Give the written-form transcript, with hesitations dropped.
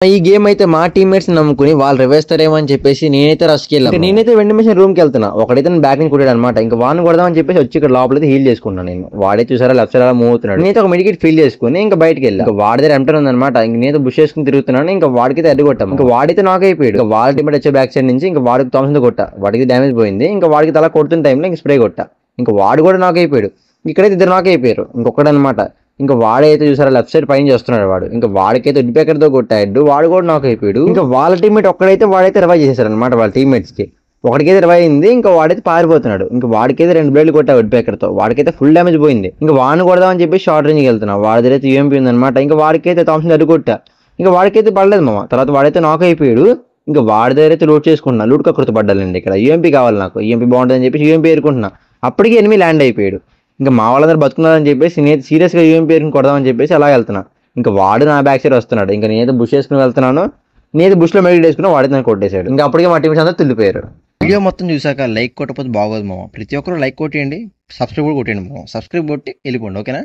ఈ గేమ్ అయితే మా టీమ్మేట్స్ నమ్ముకుని వాళ్ళు రివేస్తారేమో అని చెప్పేసి నేనైతే రష్కి వెళ్ళాను. నేనైతే వెంటనే రూమ్ కి వెళ్తున్నా. ఒకడైతే నేను బ్యాక్ నుంచి కొట్టాడు అనమాట. ఇంకా వాడిని కొడదామని చెప్పేసి వచ్చి ఇక్కడ లోపలైతే హీల్ చేసుకున్నాను. నేను వాడే చూసారా లెఫ్ట్ సైడ్ అలా మూవ్ అవుతున్నాడు. నేనైతే ఒక మెడికేట్ ఫీల్ చేసుకుని ఇంకా బయటకి వెళ్ళి ఇంకా వాడి దగ్గర ఎంటర్ ఉందన్నమాట. ఇంక నేనైతే బుష్ చేసుకుని తిరుగుతున్నాను. ఇంకా వాడికైతే అడ్డు కొట్టాము. ఇంకా వాడైతే నాక్ అయిపోయాడు. ఇంకా వాడి టీమ్మేట్ వచ్చే బ్యాక్ సైడ్ నుంచి ఇంకా వాడికి థామ్సన్ కొట్టా. వాడికి డ్యామేజ్ పోయింది. ఇంకా వాడికి తల కొడుతున్న టైంలో ఇంకా స్ప్రే కొట్టా. ఇంకా వాడు కూడా నాక్ అయిపోయాడు. ఇక్కడైతే ఇద్దరు నాక్ అయిపోయారు. ఇంకొకటి అనమాట. ఇంకా వాడైతే చూసారా లెఫ్ట్ సైడ్ పైన చేస్తున్నాడు వాడు. ఇంకా వాడికైతే ఉడ్డిపేకర్తో కొట్టాడు. వాడు కూడా నాక్ అయిపోయాడు. ఇంకా వాళ్ళ టీమ్మేట్ ఒక్కడైతే వాడైతే రివైవ్ చేశారు అనమాట వాళ్ళ టీమ్మేట్స్ కి. ఒకటికైతే రివైవ్ అయింది. ఇంకా వాడైతే పారిపోతున్నాడు. ఇంకా వాడికైతే 2 బ్లేడ్లు కొట్టా ఉడ్డిపేకర్తో. వాడికైతే ఫుల్ డ్యామేజ్ పోయింది. ఇంకా వాడిని కొడదామని చెప్పి షార్ట్ రేంజ్కి వెళ్తున్నా. వాడి దగ్గర అయితే యూఎంపీ ఉందన్నమాట. ఇంకా వాడికైతే థామ్సన్ అడ్డు కొట్టా. ఇంకా వాడికైతే పడలేదు మామ. తర్వాత వాడైతే నాక్ అయిపోయాడు. ఇంకా వాడి దగ్గర అయితే లూట్ చేసుకుంటున్నా. లూట్ కకృతి పడ్డాలండి ఇక్కడ. యూఎంపీ కావాలి నాకు. యూఎంపీ బాగుంటుందని చెప్పేసి యూఎంపీ ఏరుకుంటున్నా. అప్పటికి ఎనిమి ల్యాండ్ అయిపోయాడు. ఇంకా మా వాళ్ళందరూ బతుకున్నారని చెప్పేసి నేను సీరియస్గా యూఎంపీ ఏరుకుని కొడదామని చెప్పేసి అలా వెళ్తున్నా. ఇంకా వాడు నా బ్యాక్ సైడ్ వస్తున్నాడు. ఇంకా నేనైతే బుష్ చేసుకుని వెళ్తున్నాను. నేనైతే బుష్లో మెడికేట్ వేసుకున్నా. వాడితే నన్ను కొట్టేశాడు. ఇంకా అప్పటికే మా టీమ్స్ అంతా తుల్లిపోయారు. వీడియో మొత్తం చూసాక లైక్ కొట్టకపోతే బాగోదు మామ. ప్రతి ఒక్కరు లైక్ కొట్టేయండి, సబ్స్క్రైబ్ కూడా కొట్టేయండి మామ. సబ్స్క్రైబ్ కొట్టి వెళ్ళిపోండి, ఓకేనా.